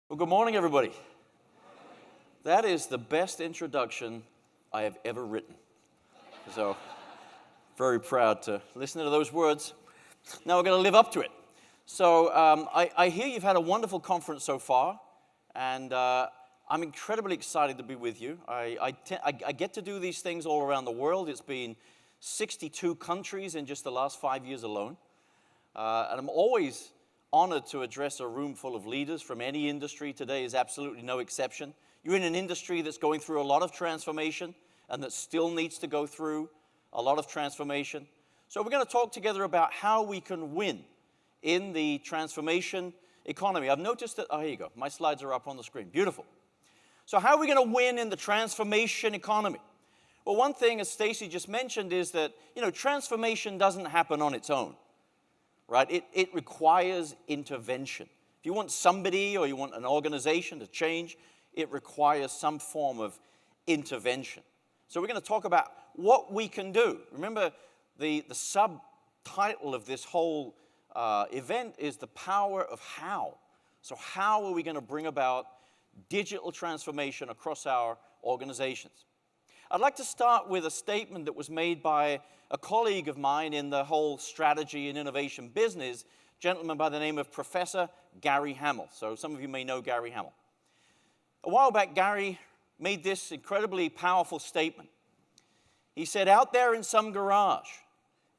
Well, good morning, everybody. That is the best introduction I have ever written. So, very proud to listen to those words. Now we're going to live up to it. So, I hear you've had a wonderful conference so far, and I'm incredibly excited to be with you. I get to do these things all around the world. It's been 62 countries in just the last 5 years alone. And I'm always honored to address a room full of leaders from any industry. Today is absolutely no exception. You're in an industry that's going through a lot of transformation and that still needs to go through a lot of transformation. So we're going to talk together about how we can win in the transformation economy. I've noticed that, oh, here you go. My slides are up on the screen. Beautiful. So how are we going to win in the transformation economy? Well, one thing, as Stacy just mentioned, is that, transformation doesn't happen on its own. Right? It requires intervention. If you want somebody or you want an organization to change, it requires some form of intervention. So we're going to talk about what we can do. Remember, the subtitle of this whole event is the power of how. So how are we going to bring about digital transformation across our organizations? I'd like to start with a statement that was made by a colleague of mine in the whole strategy and innovation business, a gentleman by the name of Professor Gary Hamel. So some of you may know Gary Hamel. A while back, Gary made this incredibly powerful statement. He said, out there in some garage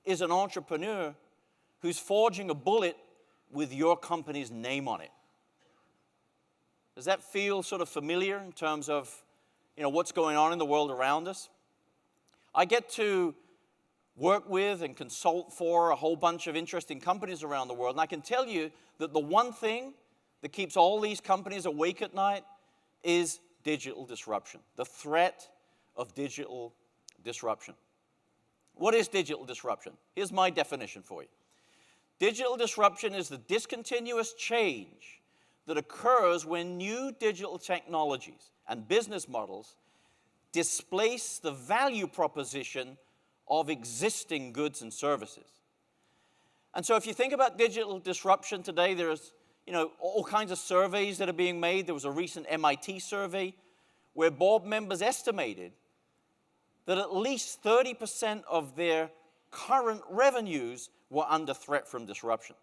is an entrepreneur who's forging a bullet with your company's name on it. Does that feel sort of familiar in terms of what's going on in the world around us? I get to work with and consult for a whole bunch of interesting companies around the world, and I can tell you that the one thing that keeps all these companies awake at night is digital disruption, the threat of digital disruption. What is digital disruption? Here's my definition for you. Digital disruption is the discontinuous change that occurs when new digital technologies and business models displace the value proposition of existing goods and services. And so if you think about digital disruption today, there's all kinds of surveys that are being made. There was a recent MIT survey where board members estimated that at least 30% of their current revenues were under threat from disruption.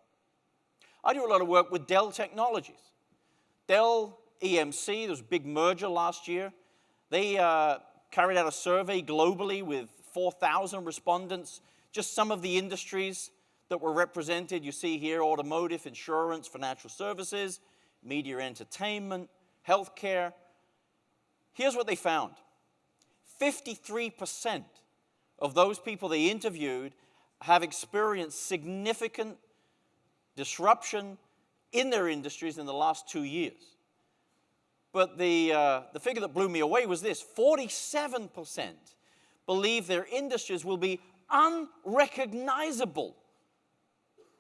I do a lot of work with Dell Technologies. Dell EMC, there was a big merger last year. They carried out a survey globally with 4,000 respondents, just some of the industries that were represented. You see here automotive, insurance, financial services, media entertainment, healthcare. Here's what they found. 53% of those people they interviewed have experienced significant disruption in their industries in the last 2 years. But the figure that blew me away was this: 47% believe their industries will be unrecognizable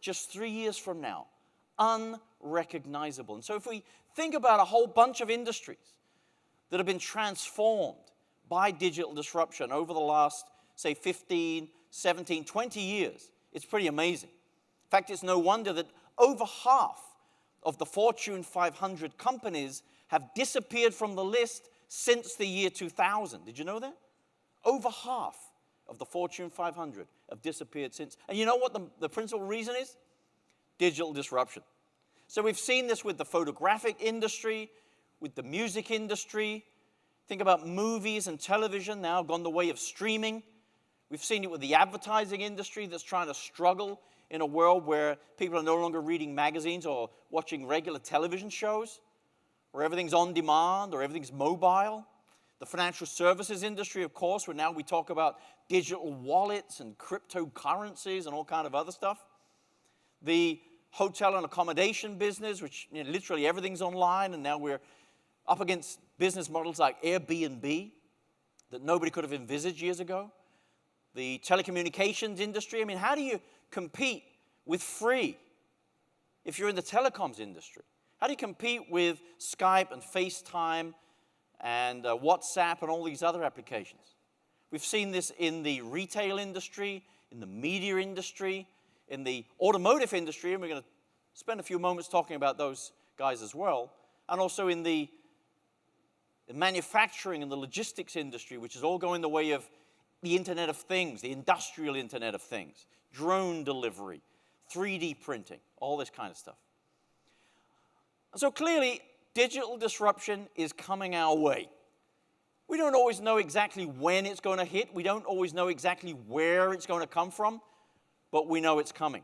just 3 years from now. Unrecognizable. And so if we think about a whole bunch of industries that have been transformed by digital disruption over the last, say, 15, 17, 20 years, it's pretty amazing. In fact, it's no wonder that over half of the Fortune 500 companies have disappeared from the list since the year 2000. Did you know that? Over half of the Fortune 500 have disappeared since. And you know what the principal reason is? Digital disruption. So we've seen this with the photographic industry, with the music industry. Think about movies and television now gone the way of streaming. We've seen it with the advertising industry that's trying to struggle in a world where people are no longer reading magazines or watching regular television shows, where everything's on demand or everything's mobile. The financial services industry, of course, where now we talk about digital wallets and cryptocurrencies and all kind of other stuff. The hotel and accommodation business, which literally everything's online, and now we're up against business models like Airbnb that nobody could have envisaged years ago. The telecommunications industry, how do you compete with free if you're in the telecoms industry? How do you compete with Skype and FaceTime and WhatsApp and all these other applications? We've seen this in the retail industry, in the media industry, in the automotive industry, and we're going to spend a few moments talking about those guys as well. and also in the manufacturing and the logistics industry, which is all going the way of the Internet of Things, the industrial Internet of Things, drone delivery, 3D printing, all this kind of stuff. And so clearly, digital disruption is coming our way. We don't always know exactly when it's going to hit. We don't always know exactly where it's going to come from, but we know it's coming.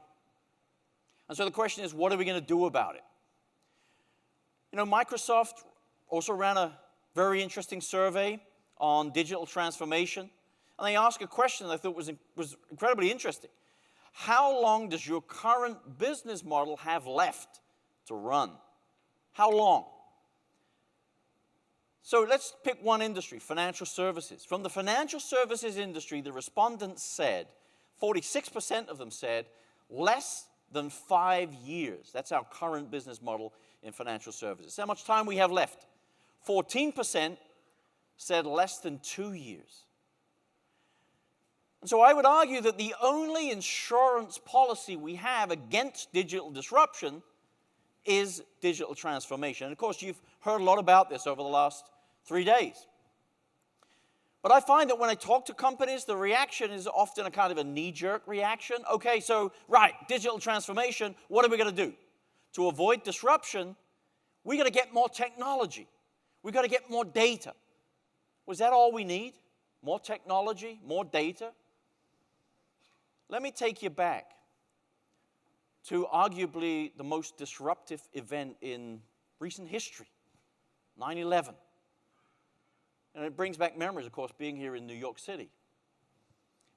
And so the question is, what are we going to do about it? You know, Microsoft also ran a very interesting survey on digital transformation, and they asked a question that I thought was incredibly interesting. How long does your current business model have left to run? How long? So let's pick one industry, financial services. From the financial services industry, the respondents said, 46% of them said, less than 5 years. That's our current business model in financial services. How much time we have left? 14% said less than 2 years. And so I would argue that the only insurance policy we have against digital disruption is digital transformation. And of course, you've heard a lot about this over the last 3 days. But I find that when I talk to companies, the reaction is often a kind of a knee-jerk reaction. Okay, so, right, digital transformation, what are we going to do? To avoid disruption, we got to get more technology. We got to get more data. Was that all we need? More technology, more data? Let me take you back to arguably the most disruptive event in recent history, 9/11. And it brings back memories, of course, being here in New York City.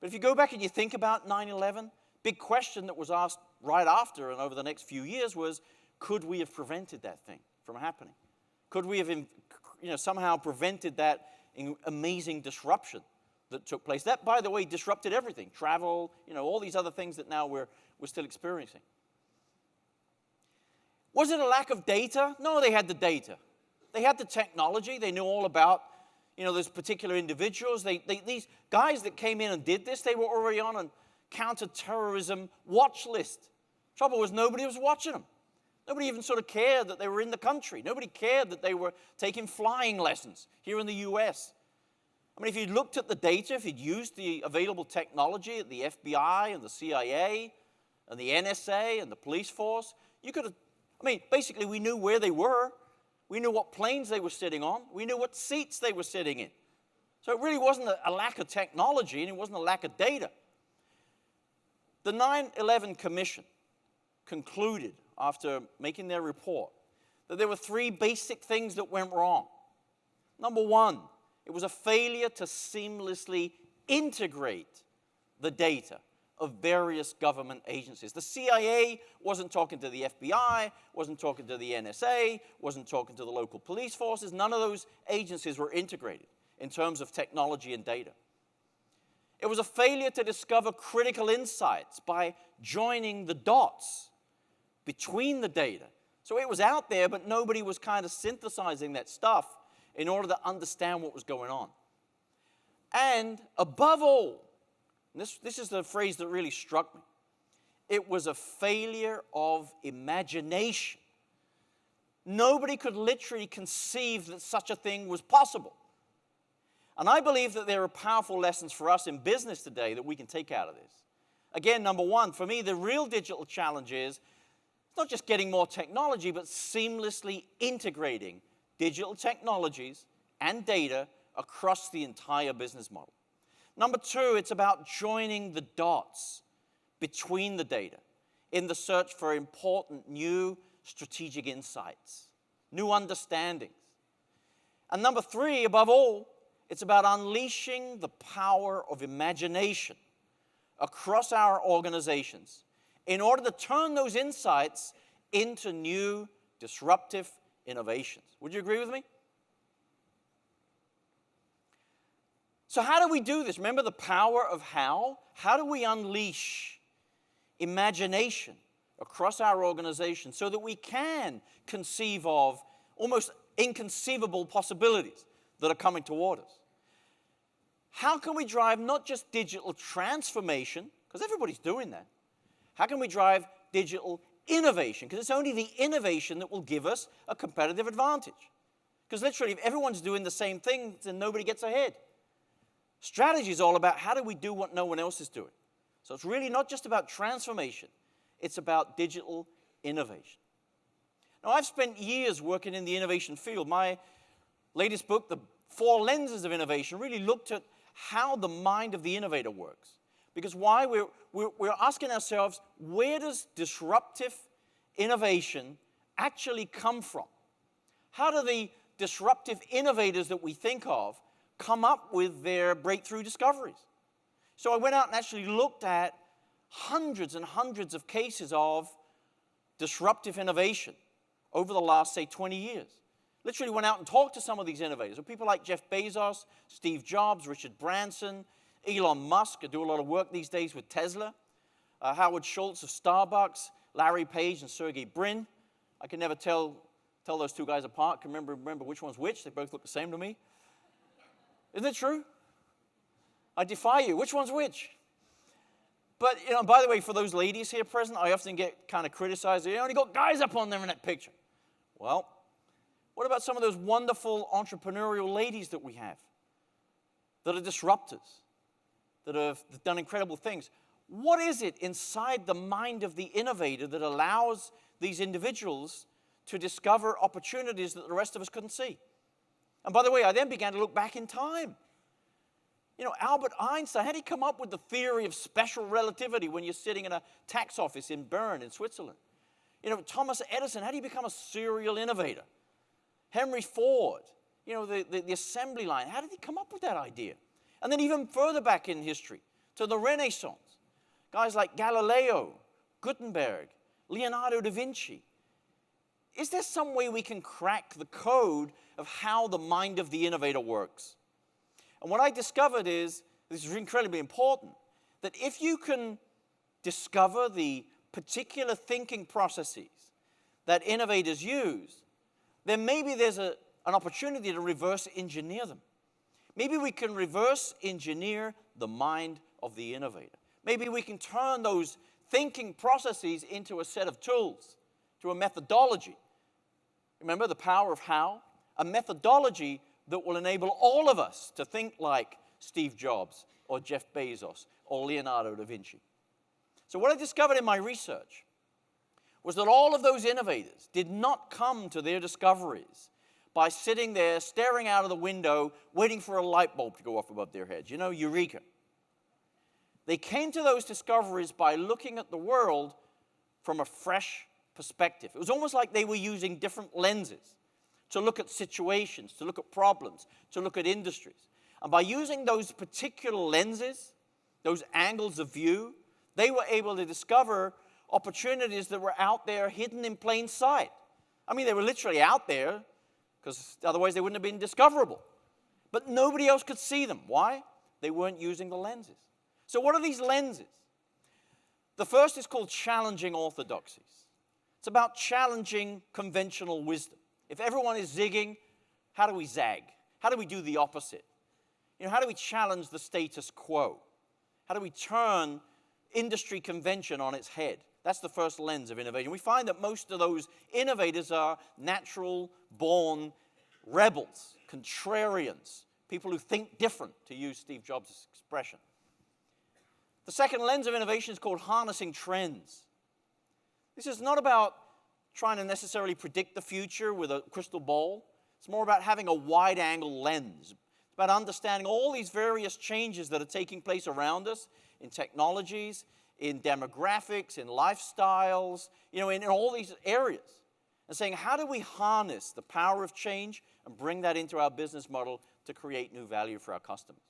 But if you go back and you think about 9/11, big question that was asked right after and over the next few years was, could we have prevented that thing from happening? Could we have somehow prevented that amazing disruption that took place? That, by the way, disrupted everything. Travel, all these other things that now we're still experiencing. Was it a lack of data? No, they had the data. They had the technology. They knew all about those particular individuals. These guys that came in and did this, they were already on a counter-terrorism watch list. Trouble was nobody was watching them. Nobody even sort of cared that they were in the country. Nobody cared that they were taking flying lessons here in the U.S. I mean, if you'd looked at the data, if you'd used the available technology at the FBI and the CIA and the NSA and the police force, you could have, basically we knew where they were. We knew what planes they were sitting on. We knew what seats they were sitting in. So it really wasn't a lack of technology, and it wasn't a lack of data. The 9/11 Commission concluded, after making their report, that there were 3 basic things that went wrong. Number one, it was a failure to seamlessly integrate the data of various government agencies. The CIA wasn't talking to the FBI, wasn't talking to the NSA, wasn't talking to the local police forces. None of those agencies were integrated in terms of technology and data. It was a failure to discover critical insights by joining the dots between the data. So it was out there, but nobody was kind of synthesizing that stuff in order to understand what was going on. And above all, this is the phrase that really struck me, it was a failure of imagination. Nobody could literally conceive that such a thing was possible. And I believe that there are powerful lessons for us in business today that we can take out of this. Again, number one, for me, the real digital challenge is not just getting more technology, but seamlessly integrating digital technologies and data across the entire business model. Number two, it's about joining the dots between the data in the search for important new strategic insights, new understandings. And number three, above all, it's about unleashing the power of imagination across our organizations in order to turn those insights into new disruptive innovations. Would you agree with me? So how do we do this? Remember the power of how? How do we unleash imagination across our organization so that we can conceive of almost inconceivable possibilities that are coming toward us? How can we drive not just digital transformation, because everybody's doing that. How can we drive digital innovation, because it's only the innovation that will give us a competitive advantage. Because literally, if everyone's doing the same thing, then nobody gets ahead. Strategy is all about how do we do what no one else is doing. So it's really not just about transformation. It's about digital innovation. Now, I've spent years working in the innovation field. My latest book, The 4 Lenses of Innovation, really looked at how the mind of the innovator works. Because why? We're asking ourselves, where does disruptive innovation actually come from? How do the disruptive innovators that we think of come up with their breakthrough discoveries? So I went out and actually looked at hundreds and hundreds of cases of disruptive innovation over the last, say, 20 years. Literally went out and talked to some of these innovators. So people like Jeff Bezos, Steve Jobs, Richard Branson, Elon Musk. I do a lot of work these days with Tesla. Howard Schultz of Starbucks, Larry Page and Sergey Brin. I can never tell those two guys apart. Can remember which one's which. They both look the same to me. Isn't it true? I defy you. Which one's which? But, by the way, for those ladies here present, I often get kind of criticized. You only got guys up on there in that picture. Well, what about some of those wonderful entrepreneurial ladies that we have that are disruptors, that have done incredible things? What is it inside the mind of the innovator that allows these individuals to discover opportunities that the rest of us couldn't see? And by the way, I then began to look back in time. Albert Einstein, how did he come up with the theory of special relativity when you're sitting in a tax office in Bern in Switzerland? Thomas Edison, how did he become a serial innovator? Henry Ford, the assembly line, how did he come up with that idea? And then even further back in history, to the Renaissance, guys like Galileo, Gutenberg, Leonardo da Vinci. Is there some way we can crack the code of how the mind of the innovator works? And what I discovered is, this is incredibly important, that if you can discover the particular thinking processes that innovators use, then maybe there's an opportunity to reverse engineer them. Maybe we can reverse engineer the mind of the innovator. Maybe we can turn those thinking processes into a set of tools, to a methodology. Remember the power of how? A methodology that will enable all of us to think like Steve Jobs or Jeff Bezos or Leonardo da Vinci. So what I discovered in my research was that all of those innovators did not come to their discoveries by sitting there, staring out of the window, waiting for a light bulb to go off above their heads. Eureka. They came to those discoveries by looking at the world from a fresh perspective. It was almost like they were using different lenses to look at situations, to look at problems, to look at industries. And by using those particular lenses, those angles of view, they were able to discover opportunities that were out there hidden in plain sight. I mean, they were literally out there, because otherwise they wouldn't have been discoverable. But nobody else could see them. Why? They weren't using the lenses. So what are these lenses? The first is called challenging orthodoxies. It's about challenging conventional wisdom. If everyone is zigging, how do we zag? How do we do the opposite? How do we challenge the status quo? How do we turn industry convention on its head? That's the first lens of innovation. We find that most of those innovators are natural-born rebels, contrarians, people who think different, to use Steve Jobs' expression. The second lens of innovation is called harnessing trends. This is not about trying to necessarily predict the future with a crystal ball. It's more about having a wide-angle lens. It's about understanding all these various changes that are taking place around us in technologies, in demographics, in lifestyles, in all these areas. And saying, how do we harness the power of change and bring that into our business model to create new value for our customers?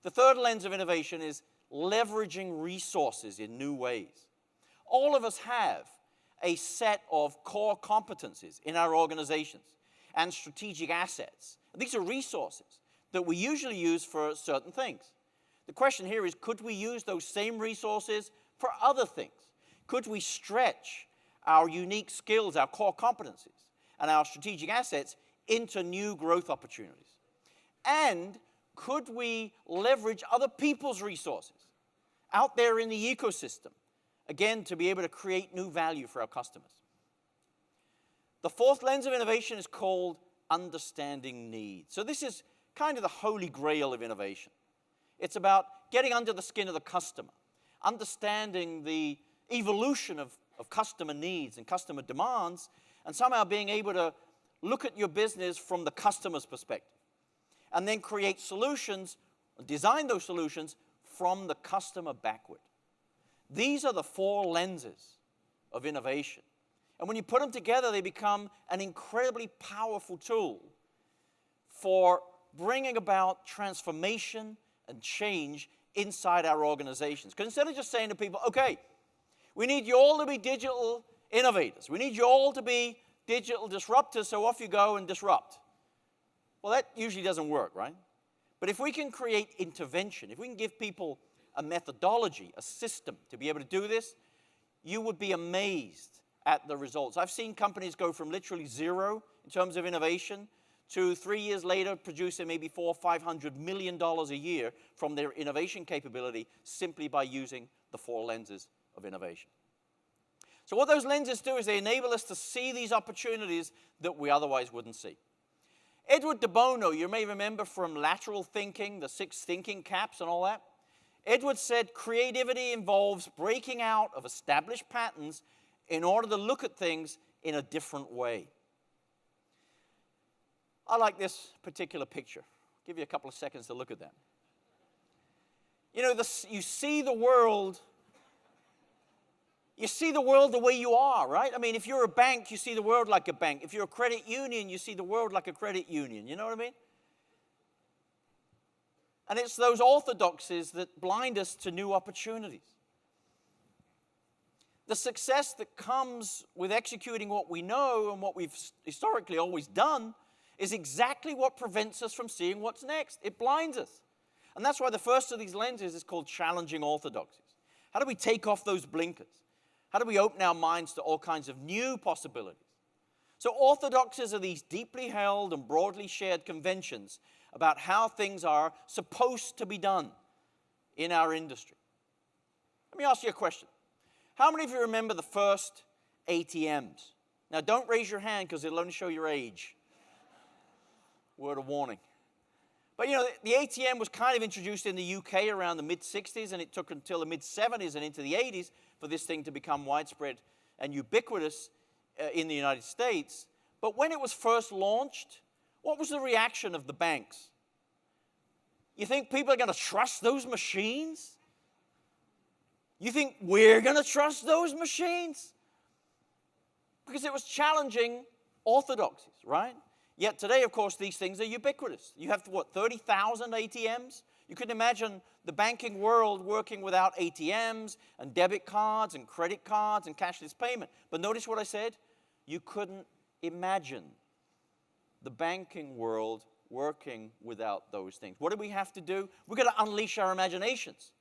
The third lens of innovation is leveraging resources in new ways. All of us have a set of core competencies in our organizations and strategic assets. These are resources that we usually use for certain things. The question here is, could we use those same resources for other things? Could we stretch our unique skills, our core competencies, and our strategic assets into new growth opportunities? And could we leverage other people's resources out there in the ecosystem again, to be able to create new value for our customers. The fourth lens of innovation is called understanding needs. So this is kind of the holy grail of innovation. It's about getting under the skin of the customer, understanding the evolution of customer needs and customer demands, and somehow being able to look at your business from the customer's perspective, and then create solutions, design those solutions from the customer backward. These are the four lenses of innovation. And when you put them together, they become an incredibly powerful tool for bringing about transformation and change inside our organizations. Because instead of just saying to people, okay, we need you all to be digital innovators. We need you all to be digital disruptors, so off you go and disrupt. Well, that usually doesn't work, right? But if we can create intervention, if we can give people a methodology, a system to be able to do this, you would be amazed at the results. I've seen companies go from literally zero in terms of innovation to 3 years later producing maybe $400 or $500 million a year from their innovation capability simply by using the four lenses of innovation. So what those lenses do is they enable us to see these opportunities that we otherwise wouldn't see. Edward de Bono, you may remember from lateral thinking, the 6 thinking caps and all that. Edward said creativity involves breaking out of established patterns in order to look at things in a different way. I like this particular picture. I'll give you a couple of seconds to look at that. You know, you see the world. You see the world the way you are, right? I mean, if you're a bank, you see the world like a bank. If you're a credit union, you see the world like a credit union. You know what I mean? And it's those orthodoxies that blind us to new opportunities. The success that comes with executing what we know and what we've historically always done is exactly what prevents us from seeing what's next. It blinds us. And that's why the first of these lenses is called challenging orthodoxies. How do we take off those blinkers? How do we open our minds to all kinds of new possibilities? So orthodoxies are these deeply held and broadly shared conventions about how things are supposed to be done in our industry. Let me ask you a question. How many of you remember the first ATMs? Now, don't raise your hand because it'll only show your age. Word of warning. But, you know, the ATM was kind of introduced in the UK around the mid-60s, and it took until the mid-70s and into the 80s for this thing to become widespread and ubiquitous in the United States. But when it was first launched, what was the reaction of the banks? You think people are going to trust those machines? You think we're going to trust those machines? Because it was challenging orthodoxies, right? Yet today, of course, these things are ubiquitous. You have, 30,000 ATMs? You can imagine the banking world working without ATMs and debit cards and credit cards and cashless payment. But notice what I said? You couldn't imagine the banking world working without those things. What do we have to do? We've got to unleash our imaginations.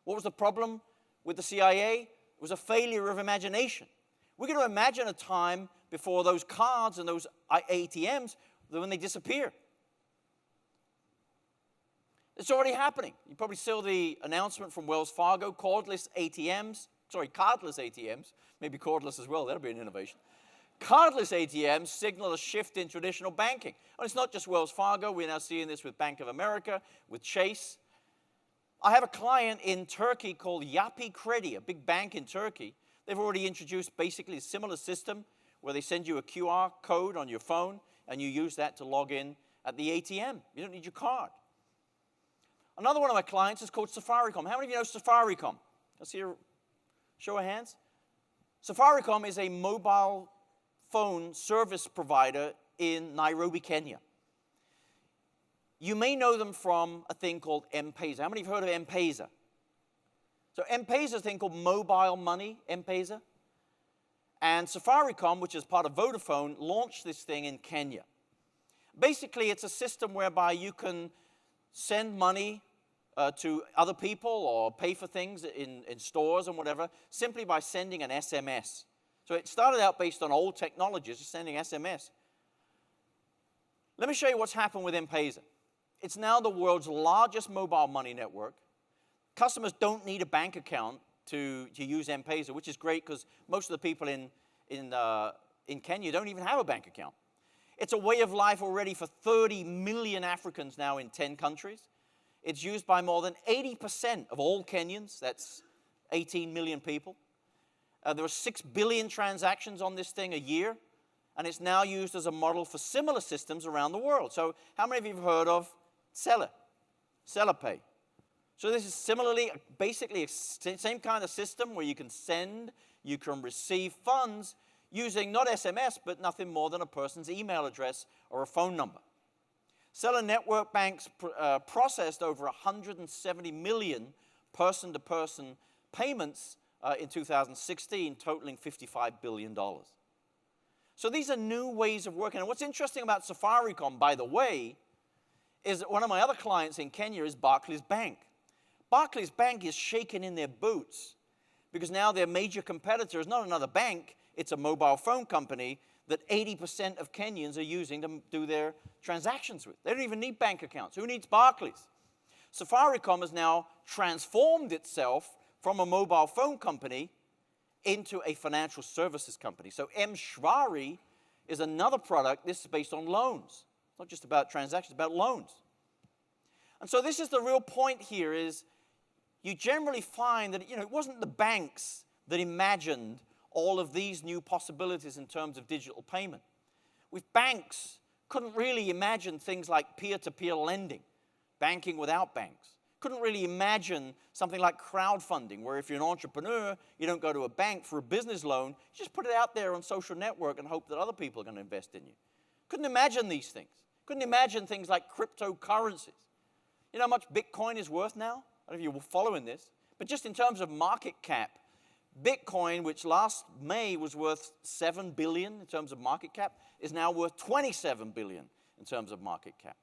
What was the problem with the CIA? It was a failure of imagination. We're going to imagine a time before those cards and those ATMs, when they disappear. It's already happening. You probably saw the announcement from Wells Fargo, cardless ATMs, maybe cordless as well, that'll be an innovation. Cardless ATMs signal a shift in traditional banking. And it's not just Wells Fargo, we're now seeing this with Bank of America, with Chase. I have a client in Turkey called Yapı Kredi, a big bank in Turkey. They've already introduced basically a similar system where they send you a QR code on your phone and you use that to log in at the ATM. You don't need your card. Another one of my clients is called Safaricom. How many of you know Safaricom? Let's see a show of hands. Safaricom is a mobile phone service provider in Nairobi, Kenya. You may know them from a thing called M-Pesa. How many of you have heard of M-Pesa? So M-Pesa is a thing called mobile money, M-Pesa. And Safaricom, which is part of Vodafone, launched this thing in Kenya. Basically, it's a system whereby you can send money to other people or pay for things in stores and whatever, simply by sending an SMS. So it started out based on old technologies, just sending SMS. Let me show you what's happened with M-Pesa. It's now the world's largest mobile money network. Customers don't need a bank account to use M-Pesa, which is great because most of the people in Kenya don't even have a bank account. It's a way of life already for 30 million Africans now in 10 countries. It's used by more than 80% of all Kenyans. That's 18 million people. There are 6 billion transactions on this thing a year, and it's now used as a model for similar systems around the world. So how many of you have heard of Pay? So this is similarly, basically, same kind of system where you can send, you can receive funds using not SMS, but nothing more than a person's email address or a phone number. Seller network banks processed over 170 million person-to-person payments in 2016, totaling $55 billion. So these are new ways of working. And what's interesting about Safaricom, by the way, is that one of my other clients in Kenya is Barclays Bank. Barclays Bank is shaking in their boots because now their major competitor is not another bank, it's a mobile phone company that 80% of Kenyans are using to do their transactions with. They don't even need bank accounts. Who needs Barclays? Safaricom has now transformed itself from a mobile phone company into a financial services company. So M-Shwari is another product. This is based on loans. It's not just about transactions, it's about loans. And so this is the real point here is you generally find that, it wasn't the banks that imagined all of these new possibilities in terms of digital payment. With banks, couldn't really imagine things like peer-to-peer lending, banking without banks. Couldn't really imagine something like crowdfunding, where if you're an entrepreneur, you don't go to a bank for a business loan, you just put it out there on social network and hope that other people are going to invest in you. Couldn't imagine these things. Couldn't imagine things like cryptocurrencies. You know how much Bitcoin is worth now? I don't know if you're following this, but just in terms of market cap, Bitcoin, which last May was worth $7 billion in terms of market cap, is now worth $27 billion in terms of market cap.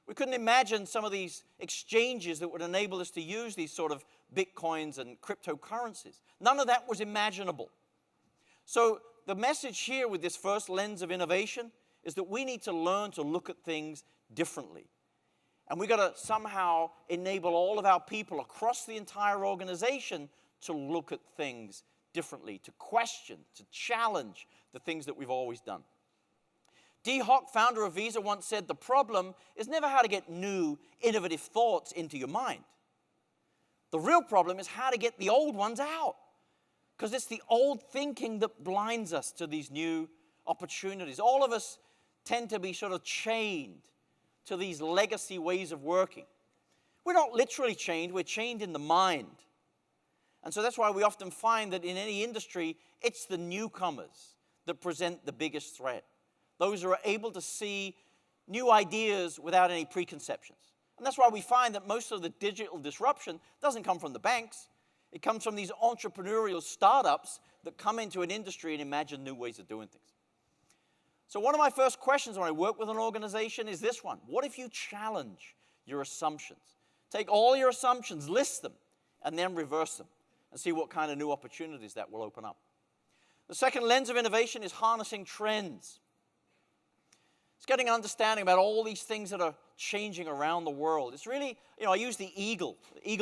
We couldn't imagine some of these exchanges that would enable us to use these sort of Bitcoins and cryptocurrencies. None of that was imaginable. So the message here with this first lens of innovation is that we need to learn to look at things differently. And we've got to somehow enable all of our people across the entire organization to look at things differently, to question, to challenge the things that we've always done. Dee Hock, founder of Visa, once said, the problem is never how to get new, innovative thoughts into your mind. The real problem is how to get the old ones out. Because it's the old thinking that blinds us to these new opportunities. All of us tend to be sort of chained to these legacy ways of working. We're not literally chained, we're chained in the mind. And so that's why we often find that in any industry, it's the newcomers that present the biggest threat. Those who are able to see new ideas without any preconceptions. And that's why we find that most of the digital disruption doesn't come from the banks. It comes from these entrepreneurial startups that come into an industry and imagine new ways of doing things. So one of my first questions when I work with an organization is this one. What if you challenge your assumptions? Take all your assumptions, list them, and then reverse them, and see what kind of new opportunities that will open up. The second lens of innovation is harnessing trends. It's getting an understanding about all these things that are changing around the world. It's really, I use the eagle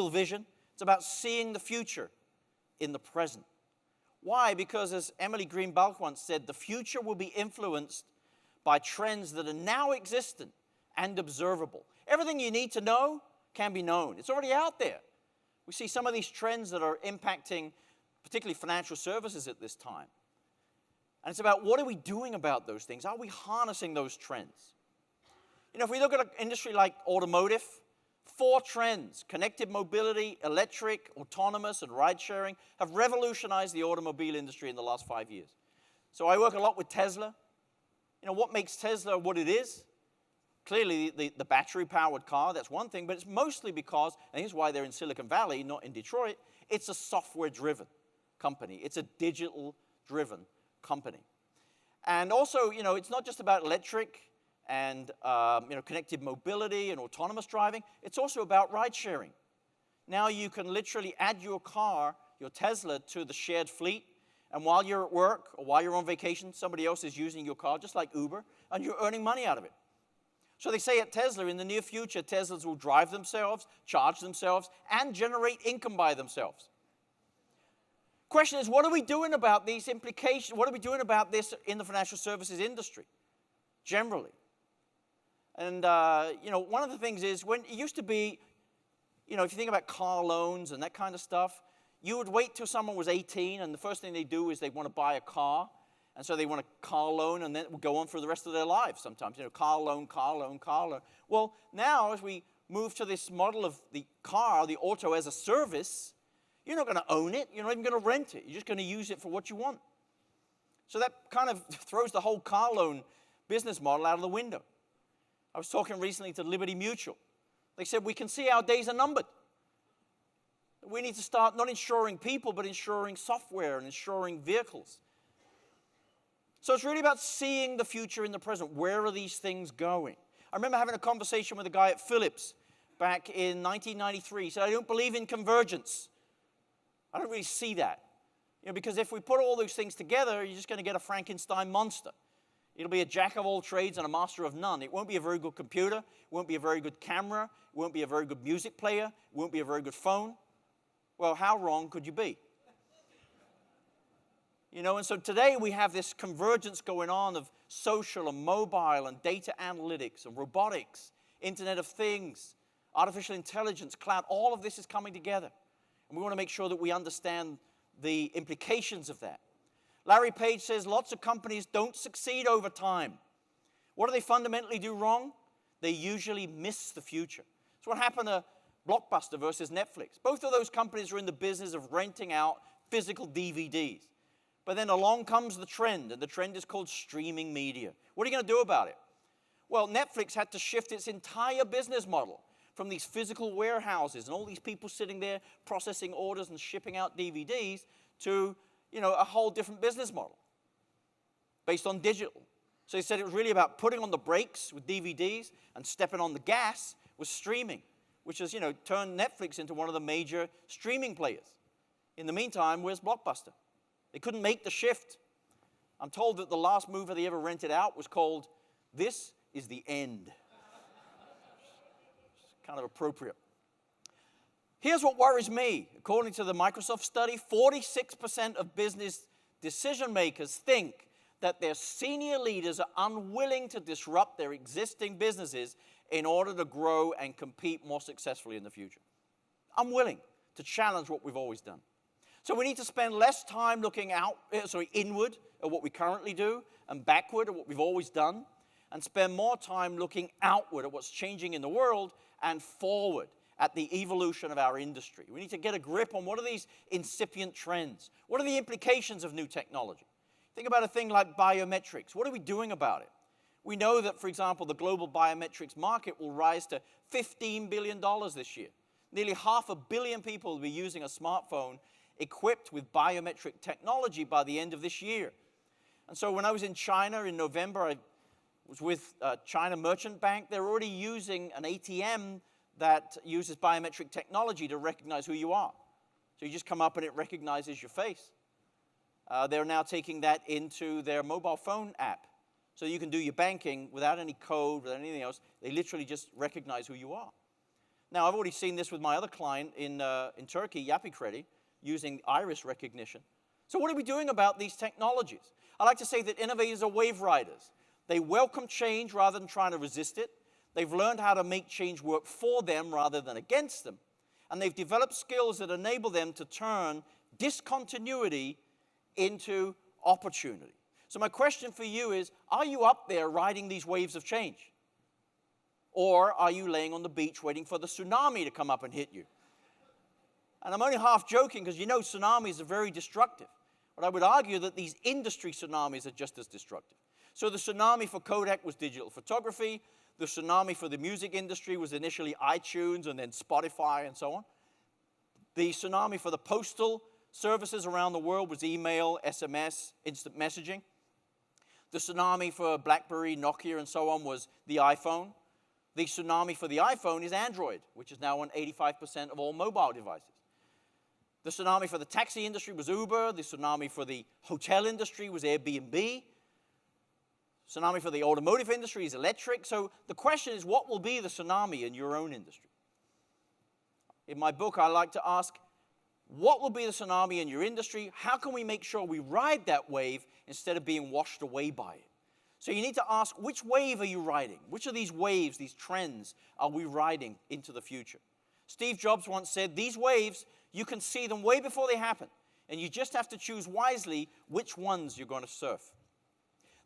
vision. It's about seeing the future in the present. Why? Because as Emily Greenbalk once said, the future will be influenced by trends that are now existent and observable. Everything you need to know can be known. It's already out there. We see some of these trends that are impacting particularly financial services at this time. And it's about what are we doing about those things? Are we harnessing those trends? If we look at an industry like automotive, 4 trends, connected mobility, electric, autonomous, and ride-sharing, have revolutionized the automobile industry in the last 5 years. So I work a lot with Tesla. What makes Tesla what it is? Clearly, the battery-powered car, that's one thing, but it's mostly because, and here's why they're in Silicon Valley, not in Detroit, it's a software-driven company. It's a digital-driven company. And also, it's not just about electric and connected mobility and autonomous driving. It's also about ride-sharing. Now you can literally add your car, your Tesla, to the shared fleet, and while you're at work or while you're on vacation, somebody else is using your car, just like Uber, and you're earning money out of it. So they say at Tesla, in the near future, Teslas will drive themselves, charge themselves, and generate income by themselves. question is, what are we doing about these implications? What are we doing about this in the financial services industry, generally? And, one of the things is, when it used to be, if you think about car loans and that kind of stuff, you would wait till someone was 18, and the first thing they do is they want to buy a car. And so they want a car loan, and then it will go on for the rest of their lives sometimes. Car loan, car loan, car loan. Well, now as we move to this model of the car, the auto as a service, you're not going to own it. You're not even going to rent it. You're just going to use it for what you want. So that kind of throws the whole car loan business model out of the window. I was talking recently to Liberty Mutual. They said, we can see our days are numbered. We need to start not insuring people, but insuring software and insuring vehicles. So it's really about seeing the future in the present. Where are these things going? I remember having a conversation with a guy at Philips back in 1993. He said, I don't believe in convergence. I don't really see that. Because if we put all those things together, you're just going to get a Frankenstein monster. It'll be a jack of all trades and a master of none. It won't be a very good computer. It won't be a very good camera. It won't be a very good music player. It won't be a very good phone. Well, how wrong could you be? And so today we have this convergence going on of social and mobile and data analytics and robotics, Internet of Things, artificial intelligence, cloud. All of this is coming together. And we want to make sure that we understand the implications of that. Larry Page says lots of companies don't succeed over time. What do they fundamentally do wrong? They usually miss the future. So what happened to Blockbuster versus Netflix? Both of those companies are in the business of renting out physical DVDs. But then along comes the trend, and the trend is called streaming media. What are you going to do about it? Well, Netflix had to shift its entire business model from these physical warehouses and all these people sitting there processing orders and shipping out DVDs to, a whole different business model based on digital. So he said it was really about putting on the brakes with DVDs and stepping on the gas with streaming, which has, turned Netflix into one of the major streaming players. In the meantime, where's Blockbuster? They couldn't make the shift. I'm told that the last movie they ever rented out was called This Is the End. It's kind of appropriate. Here's what worries me. According to the Microsoft study, 46% of business decision makers think that their senior leaders are unwilling to disrupt their existing businesses in order to grow and compete more successfully in the future. Unwilling to challenge what we've always done. So we need to spend less time looking inward at what we currently do and backward at what we've always done, and spend more time looking outward at what's changing in the world and forward at the evolution of our industry. We need to get a grip on what are these incipient trends? What are the implications of new technology? Think about a thing like biometrics. What are we doing about it? We know that, for example, the global biometrics market will rise to $15 billion this year. Nearly 500 million people will be using a smartphone equipped with biometric technology by the end of this year. And so when I was in China in November, I was with China Merchant Bank. They're already using an ATM that uses biometric technology to recognize who you are. So you just come up and it recognizes your face. They're now taking that into their mobile phone app. So you can do your banking without any code, without anything else. They literally just recognize who you are. Now, I've already seen this with my other client in Turkey, Yapı Kredi, using iris recognition. So what are we doing about these technologies? I like to say that innovators are wave riders. They welcome change rather than trying to resist it. They've learned how to make change work for them rather than against them. And they've developed skills that enable them to turn discontinuity into opportunity. So my question for you is, are you up there riding these waves of change? Or are you laying on the beach waiting for the tsunami to come up and hit you? And I'm only half joking because tsunamis are very destructive. But I would argue that these industry tsunamis are just as destructive. So the tsunami for Kodak was digital photography. The tsunami for the music industry was initially iTunes and then Spotify and so on. The tsunami for the postal services around the world was email, SMS, instant messaging. The tsunami for BlackBerry, Nokia, and so on was the iPhone. The tsunami for the iPhone is Android, which is now on 85% of all mobile devices. The tsunami for the taxi industry was Uber. The tsunami for the hotel industry was Airbnb. Tsunami for the automotive industry is electric. So the question is, what will be the tsunami in your own industry? In my book, I like to ask, What will be the tsunami in your industry? How can we make sure we ride that wave instead of being washed away by it? So you need to ask, which wave are you riding? Which of these waves, these trends, are we riding into the future? Steve Jobs once said, these waves, you can see them way before they happen, and you just have to choose wisely which ones you're going to surf.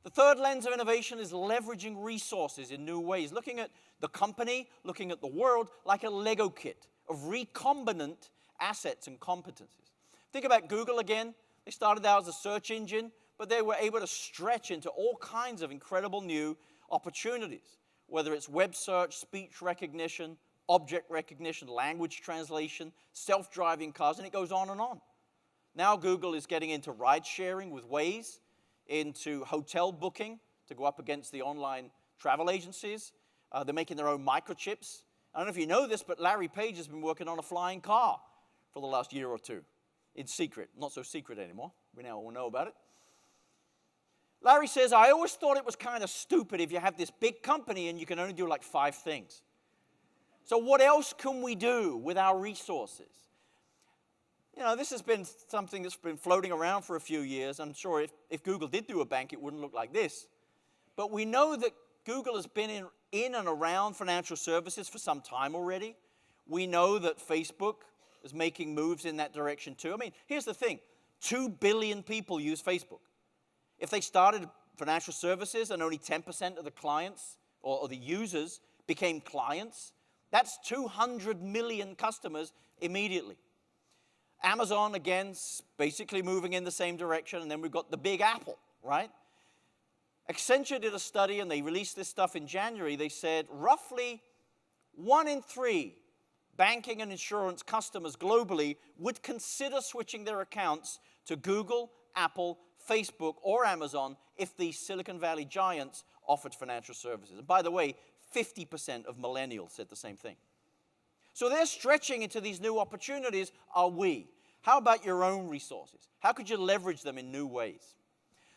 The third lens of innovation is leveraging resources in new ways, looking at the company, looking at the world like a Lego kit of recombinant assets and competencies. Think about Google again. They started out as a search engine, but they were able to stretch into all kinds of incredible new opportunities, whether it's web search, speech recognition, object recognition, language translation, self-driving cars, and it goes on and on. Now Google is getting into ride sharing with Waze, into hotel booking to go up against the online travel agencies. They're making their own microchips. I don't know if you know this, but Larry Page has been working on a flying car for the last year or two in secret. Not so secret anymore. We now all know about it. Larry says, I always thought it was kind of stupid if you have this big company and you can only do like 5 things. So what else can we do with our resources? You know, this has been something that's been floating around for a few years. I'm sure if Google did do a bank, it wouldn't look like this. But we know that Google has been in and around financial services for some time already. We know that Facebook is making moves in that direction too. I mean, here's the thing. 2 billion people use Facebook. If they started financial services and only 10% of the clients or the users became clients, that's 200 million customers immediately. Amazon, again, basically moving in the same direction, and then we've got the big Apple, right? Accenture did a study, and they released this stuff in January. They said roughly 1 in 3 banking and insurance customers globally would consider switching their accounts to Google, Apple, Facebook, or Amazon if the Silicon Valley giants offered financial services. And by the way, 50% of millennials said the same thing. So they're stretching into these new opportunities, are we? How about your own resources? How could you leverage them in new ways?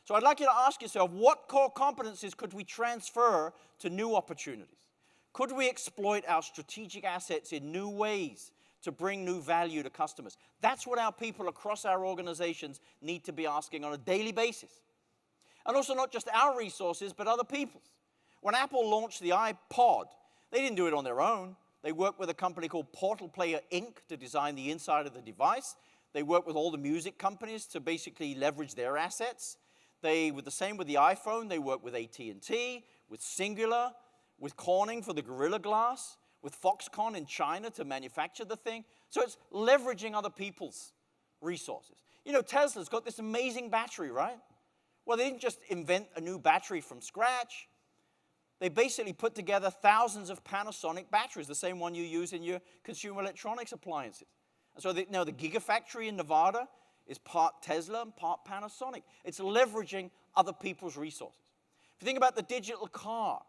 So I'd like you to ask yourself, what core competencies could we transfer to new opportunities? Could we exploit our strategic assets in new ways to bring new value to customers? That's what our people across our organizations need to be asking on a daily basis. And also not just our resources, but other people's. When Apple launched the iPod, they didn't do it on their own. They worked with a company called Portal Player Inc. to design the inside of the device. They worked with all the music companies to basically leverage their assets. They were the same with the iPhone. They worked with AT&T, with Singular, with Corning for the Gorilla Glass, with Foxconn in China to manufacture the thing. So it's leveraging other people's resources. You know, Tesla's got this amazing battery, right? Well, they didn't just invent a new battery from scratch. They basically put together thousands of Panasonic batteries, the same one you use in your consumer electronics appliances. And so the Gigafactory in Nevada is part Tesla and part Panasonic. It's leveraging other people's resources. If you think about the digital car,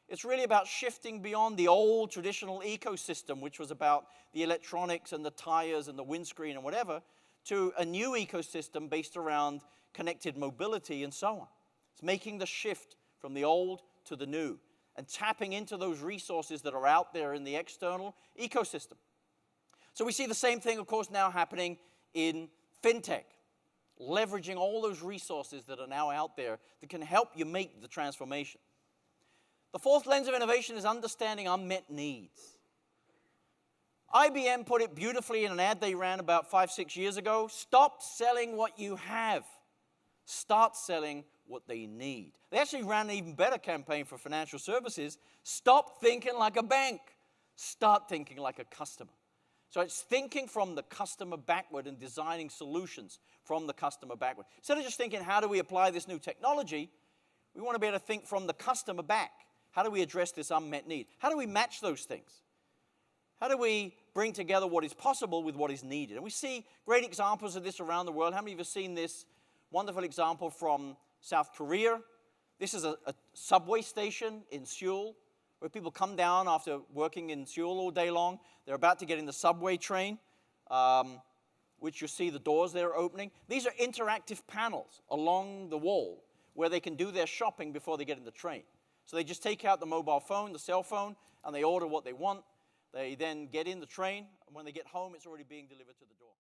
it's really about shifting beyond the old traditional ecosystem, which was about the electronics and the tires and the windscreen and whatever, to a new ecosystem based around connected mobility and so on. It's making the shift from the old to the new and tapping into those resources that are out there in the external ecosystem. So we see the same thing, of course, now happening in fintech, leveraging all those resources that are now out there that can help you make the transformation. The fourth lens of innovation is understanding unmet needs. IBM put it beautifully in an ad they ran about 5-6 years ago. Stop selling what you have. Start selling what they need. They actually ran an even better campaign for financial services. Stop thinking like a bank. Start thinking like a customer. So it's thinking from the customer backward and designing solutions from the customer backward. Instead of just thinking, how do we apply this new technology, we want to be able to think from the customer back. How do we address this unmet need? How do we match those things? How do we bring together what is possible with what is needed? And we see great examples of this around the world. How many of you have seen this wonderful example from South Korea? This is a subway station in Seoul where people come down after working in Seoul all day long. They're about to get in the subway train, which you see the doors there opening. These are interactive panels along the wall where they can do their shopping before they get in the train. So they just take out the mobile phone, the cell phone, and they order what they want. They then get in the train, and when they get home, it's already being delivered to the door.